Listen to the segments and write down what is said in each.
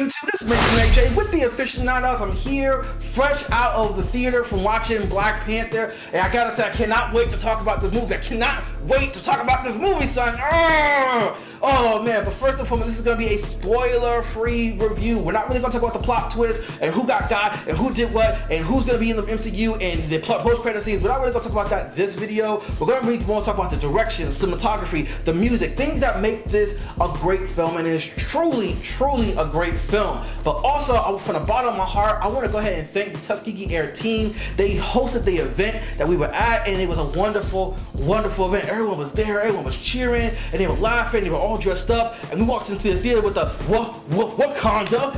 into this AJ with the Aficionados. I'm here, fresh out of the theater from watching Black Panther, and I gotta say, I cannot wait to talk about this movie. I cannot wait to talk about this movie, son. Oh man, but first and foremost, this is gonna be a spoiler-free review. We're not really gonna talk about the plot twist and who got and who did what and who's gonna be in the MCU and the post-credit scenes. We're not really gonna talk about that this video. We're gonna really want to talk about the direction, the cinematography, the music, things that make this a great film, and it's truly a great film. But also, from the bottom of my heart, I want to go ahead and thank the Tuskegee Air team. They hosted the event that we were at, and it was a wonderful event. Everyone was there, everyone was cheering, and they were laughing, they were all dressed up, and we walked into the theater with the Wakanda,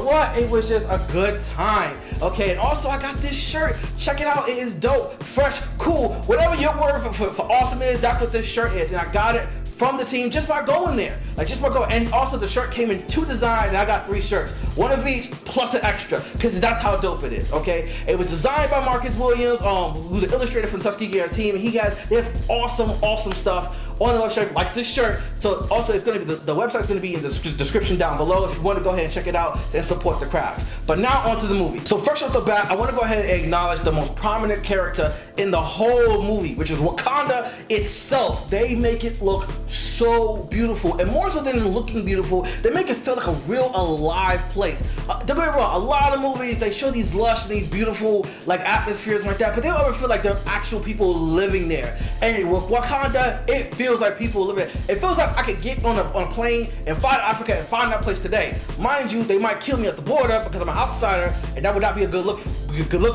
what? It was just a good time. Okay, and also I got this shirt. Check it out, it is dope, fresh, cool, whatever your word for awesome is, that's what this shirt is, and I got it from the team just by going there. And also the shirt came in 2 designs, and I got 3 shirts. 1 of each, plus an extra, because that's how dope it is, okay? It was designed by Marcus Williams, who's an illustrator from the Tuskegee Air team, and they have awesome stuff on the website, like this shirt. So also, it's gonna be the website's gonna be in the description down below if you want to go ahead and check it out and support the craft. But now onto the movie. So first off the bat, I want to go ahead and acknowledge the most prominent character in the whole movie, which is Wakanda itself. They make it look so beautiful, and more so than looking beautiful, they make it feel like a real alive place. Don't get me wrong, a lot of movies, they show these lush and these beautiful like atmospheres like that, but they don't ever feel like there are actual people living there. And with Wakanda, it feels like people living there. It feels like I could get on a plane and fly to Africa and find that place today. Mind you, they might kill me at the border because I'm an outsider, and that would not be a good look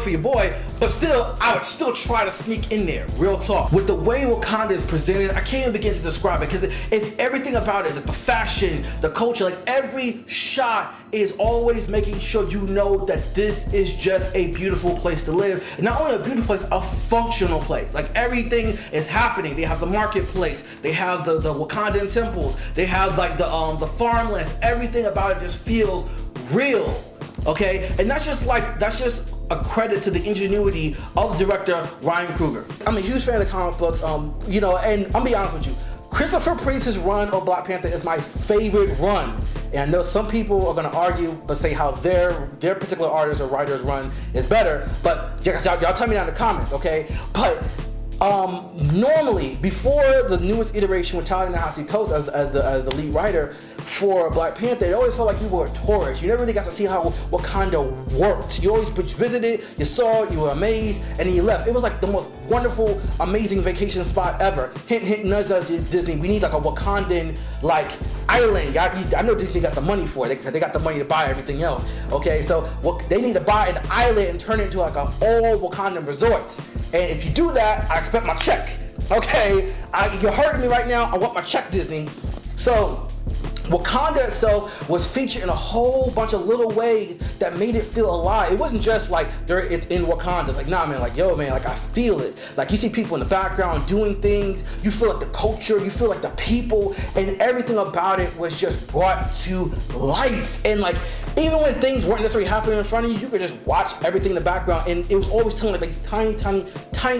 for your boy, but still, I would still try to sneak in there. Real talk. With the way Wakanda is presented, I can't even begin to describe it, because it's everything about it, like the fashion, the culture, like every shot is always making sure you know that this is just a beautiful place to live. And not only a beautiful place, a functional place. Like everything is happening. They have the marketplace, they have the Wakandan temples, they have like the farmlands. Everything about it just feels real. Okay? And that's just a credit to the ingenuity of director Ryan Coogler. I'm a huge fan of the comic books, and I'll be honest with you, Christopher Priest's run of Black Panther is my favorite run. And I know some people are going to argue, but say how their particular artist or writer's run is better. But y'all tell me down in the comments, okay? But normally, before the newest iteration with Ta-Nehisi Coates as the lead writer for Black Panther, it always felt like you were a tourist. You never really got to see how Wakanda worked. You always visited, you saw it, you were amazed, and then you left. It was like the most wonderful, amazing vacation spot ever. Hint, nudge, Disney. We need like a Wakandan like island. I know Disney got the money for it. They got the money to buy everything else. Okay, so they need to buy an island and turn it into like an all Wakandan resort. And if you do that, I expect my check. Okay, you're hurting me right now. I want my check, Disney. So Wakanda itself was featured in a whole bunch of little ways that made it feel alive. It wasn't just like it's in Wakanda. Like, nah, man, like, yo, man, like, I feel it. Like, you see people in the background doing things. You feel like the culture. You feel like the people. And everything about it was just brought to life. And, like, even when things weren't necessarily happening in front of you, you could just watch everything in the background. And it was always telling, like, these tiny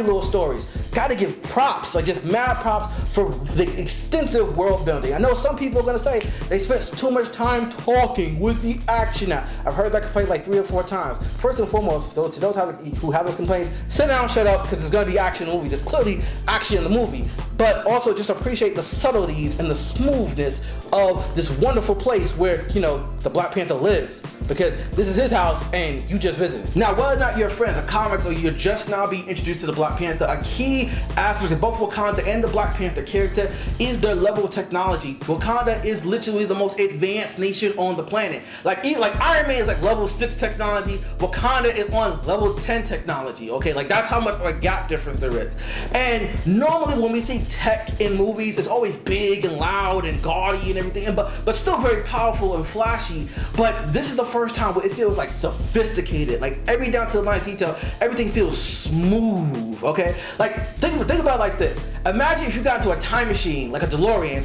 little stories. Gotta give props, like, just mad props for the extensive world building. I know some people are going to say, they spent too much time talking with the action. Now, I've heard that complaint like 3 or 4 times. First and foremost, to those who have those complaints, sit down, shut up, because there's going to be action in the movie. There's clearly action in the movie. But also just appreciate the subtleties and the smoothness of this wonderful place where, the Black Panther lives. Because this is his house and you just visited. Now, whether or not you're a friend of the comics or you're just now being introduced to the Black Panther, a key aspect of both Wakanda and the Black Panther character is their level of technology. Wakanda is literally the most advanced nation on the planet. Like Iron Man is like level 6 technology, Wakanda is on level 10 technology. Okay, like that's how much of a gap difference there is. And normally when we see tech in movies, it's always big and loud and gaudy and everything, but still very powerful and flashy. But this is the first time where it feels like sophisticated, like every down to the line detail, everything feels smooth. Okay, like think about it like this. Imagine if you got into a time machine, like a DeLorean,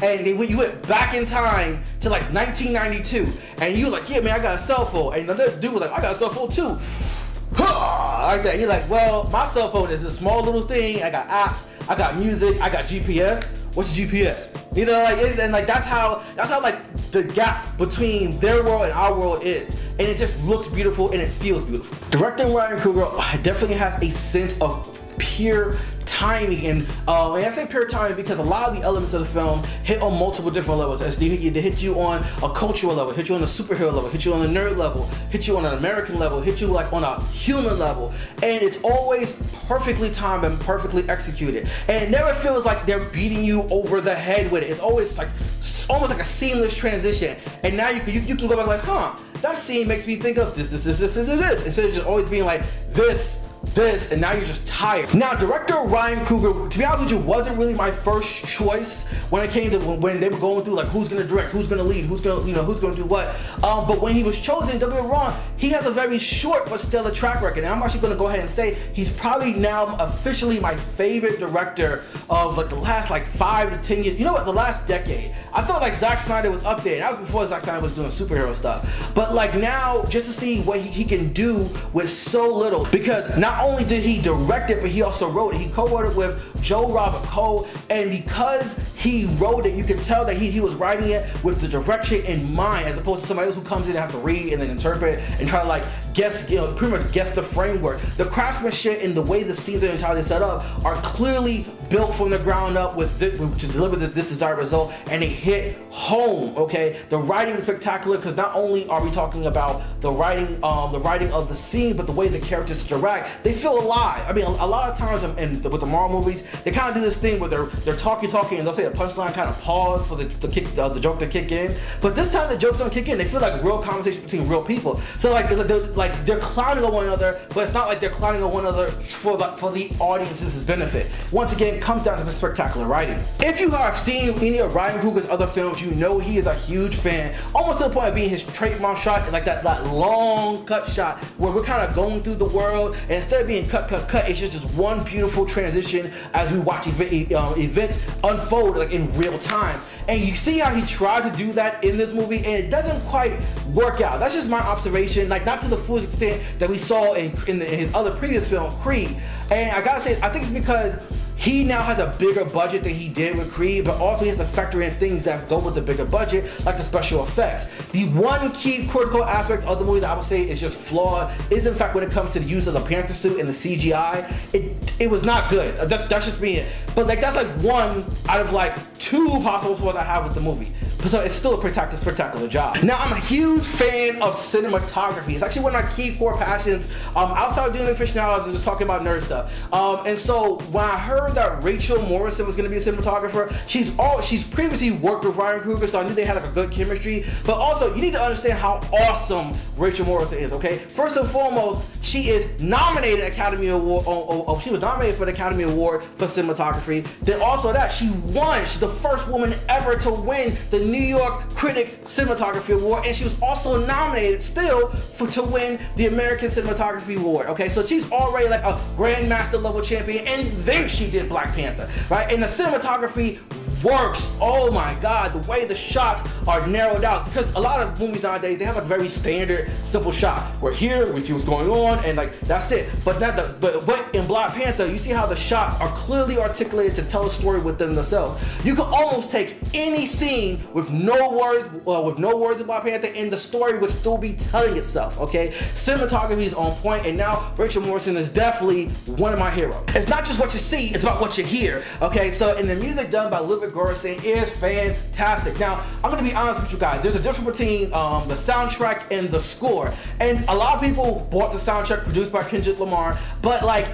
and when you went back in time to like 1992, and you like, yeah, man, I got a cell phone, and another dude was like, I got a cell phone too. Like that. You're like, well, my cell phone is a small little thing. I got apps, I got music, I got GPS. what's the GPS? You know, like, and like that's how like the gap between their world and our world is, and it just looks beautiful and it feels beautiful. Director Ryan Coogler definitely has a sense of pure timing, and I say pure timing because a lot of the elements of the film hit on multiple different levels. They hit you on a cultural level, hit you on a superhero level, hit you on a nerd level, hit you on an American level, hit you like on a human level, and it's always perfectly timed and perfectly executed, and it never feels like they're beating you over the head with it. It's always like almost like a seamless transition, and now you can go back like, that scene makes me think of this, instead of just always being like this, and now you're just tired. Now, director Ryan Coogler, to be honest with you, wasn't really my first choice when it came to when they were going through like who's gonna direct, who's gonna lead, who's gonna do what. But when he was chosen, don't get me wrong, he has a very short but stellar track record. And I'm actually gonna go ahead and say he's probably now officially my favorite director of like the last like 5 to 10 years. You know what? The last decade. I thought like Zack Snyder was up there. That was before Zack Snyder was doing superhero stuff. But like now, just to see what he can do with so little, because not only did he direct it, but he also wrote it. He co-wrote it with Joe Robert Cole, and because he wrote it, you can tell that he was writing it with the direction in mind, as opposed to somebody else who comes in and have to read and then interpret and try to like guess, pretty much guess the framework. The craftsmanship and the way the scenes are entirely set up are clearly built from the ground up to deliver this desired result, and it hit home. Okay, the writing is spectacular because not only are we talking about the writing of the scene, but the way the characters interact, they feel alive. I mean, a lot of times with the Marvel movies, they kind of do this thing where they're talking, and they'll say a punchline, kind of pause for the joke to kick in. But this time the jokes don't kick in. They feel like a real conversation between real people. So they're clowning on one another, but it's not like they're clowning on one another for the audience's benefit. Once again, it comes down to the spectacular writing. If you have seen any of Ryan Coogler's other films, you know he is a huge fan, almost to the point of being his trademark shot, like that long cut shot where we're kind of going through the world, and instead of being cut, it's just this one beautiful transition as we watch events unfold like in real time. And you see how he tries to do that in this movie, and it doesn't quite work out. That's just my observation, like not to the full extent that we saw in his other previous film, Creed. And I gotta say, I think it's because he now has a bigger budget than he did with Creed, but also he has to factor in things that go with the bigger budget, like the special effects. The one key critical aspect of the movie that I would say is just flawed is, in fact, when it comes to the use of the Panther suit and the CGI. It was not good. That's just me. But like that's like one out of like 2 possible flaws I have with the movie. So it's still a spectacular job. Now, I'm a huge fan of cinematography. It's actually one of my key core passions. Outside of doing Aficionados and just talking about nerd stuff. And so when I heard that Rachel Morrison was going to be a cinematographer, she's previously worked with Ryan Coogler, so I knew they had like a good chemistry. But also, you need to understand how awesome Rachel Morrison is. Okay, first and foremost, she is nominated Academy Award. She was nominated for the Academy Award for cinematography. Then also that she won. She's the first woman ever to win the New York Critic Cinematography Award, and she was also nominated still to win the American Cinematography Award. Okay, so she's already like a Grandmaster level champion, and then she did Black Panther, right? And the cinematography works. Oh my God, the way the shots are narrowed out, because a lot of movies nowadays, they have a very standard, simple shot. We're here, we see what's going on, and like that's it. But in Black Panther, you see how the shots are clearly articulated to tell a story within themselves. You can almost take any scene with no words in Black Panther, and the story would still be telling itself. Okay, cinematography is on point, and now Rachel Morrison is definitely one of my heroes. It's not just what you see, it's about what you hear. Okay, so and the music done by Ludwig Göransson is fantastic. Now, I'm going to be honest with you guys. There's a difference between the soundtrack and the score. And a lot of people bought the soundtrack produced by Kendrick Lamar, but like,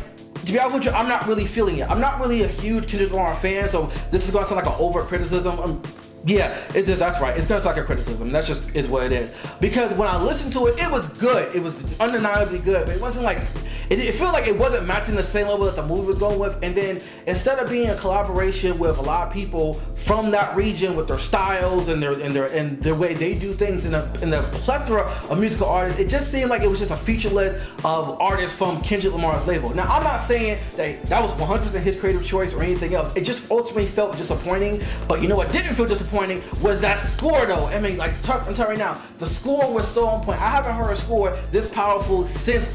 to be honest with you, I'm not really feeling it. I'm not really a huge Kendrick Lamar fan, so this is going to sound like an over criticism. Yeah, that's right. It's going to sound like a criticism. That's just is what it is. Because when I listened to it, it was good. It was undeniably good, but it wasn't like it felt like it wasn't matching the same level that the movie was going with. And then instead of being a collaboration with a lot of people from that region with their styles and their way they do things and the plethora of musical artists, it just seemed like it was just a feature list of artists from Kendrick Lamar's label. Now, I'm not saying that was 100% his creative choice or anything else. It just ultimately felt disappointing. But you know what didn't feel disappointing was that score, though. I mean, like I'm telling you right now, the score was so on point. I haven't heard a score this powerful since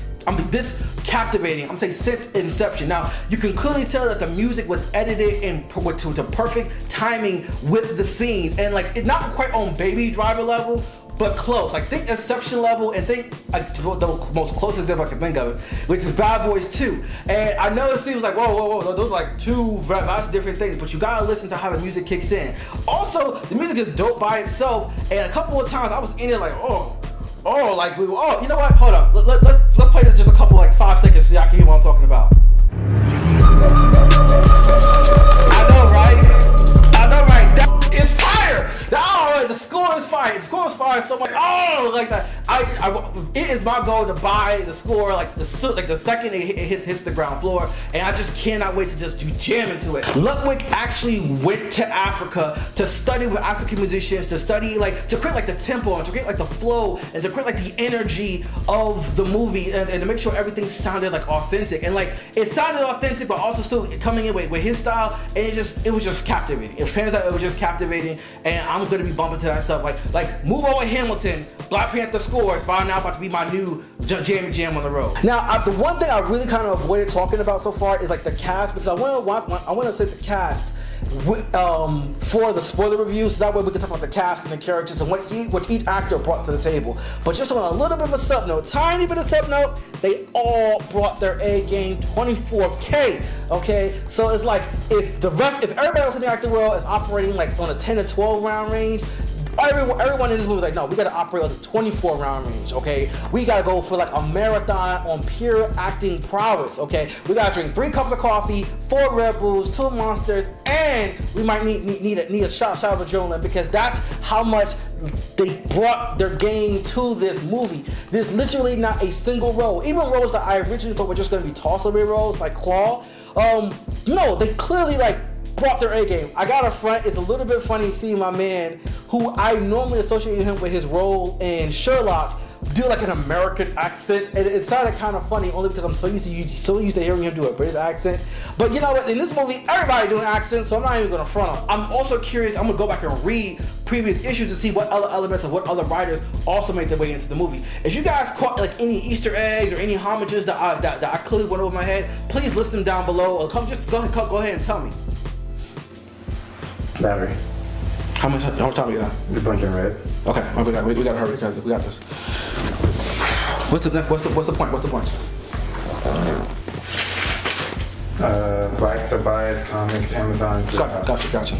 this captivating, I'm saying since inception. Now, you can clearly tell that the music was edited to perfect timing with the scenes, and like it's not quite on Baby Driver level, but close. Like think Inception level, and think like the most closest example I can think of it, which is Bad Boys 2. And I know it seems like whoa, those are like two vastly different things, but you gotta listen to how the music kicks in. Also, the music is dope by itself, and a couple of times I was in it like, you know what? Hold up. Let's play this just a couple, like 5 seconds so y'all can hear what I'm talking about. I know, right? That is fire. The score is fire. The score is fire. So I'm like, like that. It is my goal to buy the score like the second it hits the ground floor, and I just cannot wait to just jam into it. Ludwig actually went to Africa to study with African musicians, to study to create like the tempo, and to create like the flow, and to create like the energy of the movie, and to make sure everything sounded like authentic, and like it sounded authentic, but also still coming in with his style, and it was just captivating. It was just captivating, and I'm gonna be bumping to that stuff. Like Move On with Hamilton, Black Panther score is by now about to be my new jam on the road. Now, the one thing I really kind of avoided talking about so far is like the cast, because I want to say the cast for the spoiler review, so that way we can talk about the cast and the characters and what each actor brought to the table. But just on a little bit of a sub note, tiny bit of sub note, they all brought their A game 24K. Okay, so it's like if everybody else in the acting world is operating like on a 10 to 12 round range, everyone in this movie is like, no, we gotta operate on the 24 round range, okay? We gotta go for like a marathon on pure acting prowess, okay? We gotta drink 3 cups of coffee, 4 Red Bulls, 2 Monsters, and we might need a shot of adrenaline, because that's how much they brought their game to this movie. There's literally not a single role, even roles that I originally thought were just gonna be toss-away roles, like Claw. No, they clearly brought their A game. I got a front. It's a little bit funny seeing my man, who I normally associate him with his role in Sherlock, do like an American accent, and it sounded kind of funny only because I'm so used to hearing him do a British accent. But you know what? In this movie, everybody doing accents, so I'm not even going to front on. I'm also curious. I'm going to go back and read previous issues to see what other elements of what other writers also made their way into the movie. If you guys caught like any Easter eggs or any homages that I clearly went over my head, please list them down below, or go ahead and tell me. Battery. How much time we got? The blinking red. Okay, we gotta hurry because we got this. What's the point? Blacks are biased, comics, Amazon. Gotcha.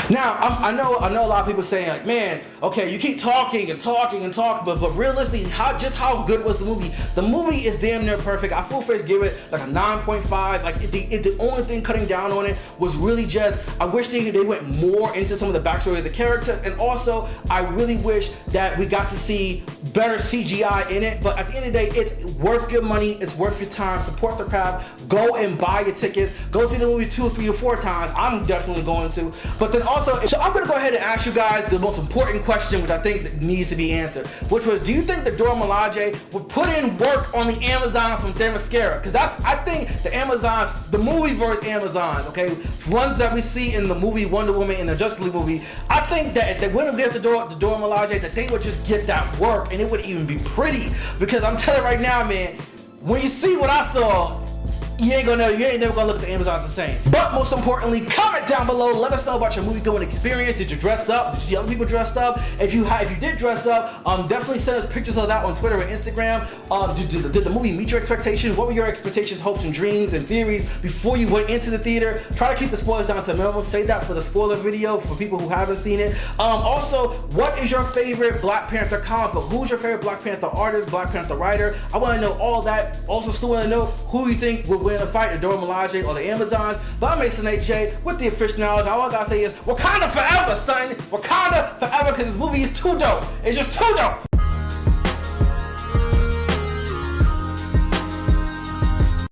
Now, I know a lot of people saying like, man, okay, you keep talking, but realistically, how good was the movie? The movie is damn near perfect. I full-fledged give it like a 9.5. Like the only thing cutting down on it was really just, I wish they went more into some of the backstory of the characters, and also I really wish that we got to see better CGI in it. But at the end of the day, it's worth your money, it's worth your time. Support the craft. Go and buy your tickets. Go see the movie 2 or 3 or 4 times. I'm definitely going to. But then also, so I'm going to go ahead and ask you guys the most important question, which I think needs to be answered, which was, do you think that Dora Milaje would put in work on the Amazons from Themyscira? Because I think the Amazons, the movie verse Amazons, okay, ones that we see in the movie Wonder Woman and the Justice League movie, I think that if they went against the Dora Milaje, that they would just get that work, and it would even be pretty. Because I'm telling you right now, man, when you see what I saw, you ain't never gonna look at the Amazons the same. But most importantly, comment down below. Let us know about your movie going experience. Did you dress up? Did you see other people dressed up? If you did dress up, definitely send us pictures of that on Twitter and Instagram. Did the movie meet your expectations? What were your expectations, hopes, and dreams and theories before you went into the theater? Try to keep the spoilers down to a minimum. Say that for the spoiler video for people who haven't seen it. Also, what is your favorite Black Panther comic book? Who's your favorite Black Panther artist, Black Panther writer? I want to know all that. Also, still want to know who you think will win a fight, the Dora Milaje or the Amazons. But I'm Mason AJ with the Aficionados. All I gotta say is Wakanda forever, son. Wakanda forever, because this movie is too dope. It's just too dope.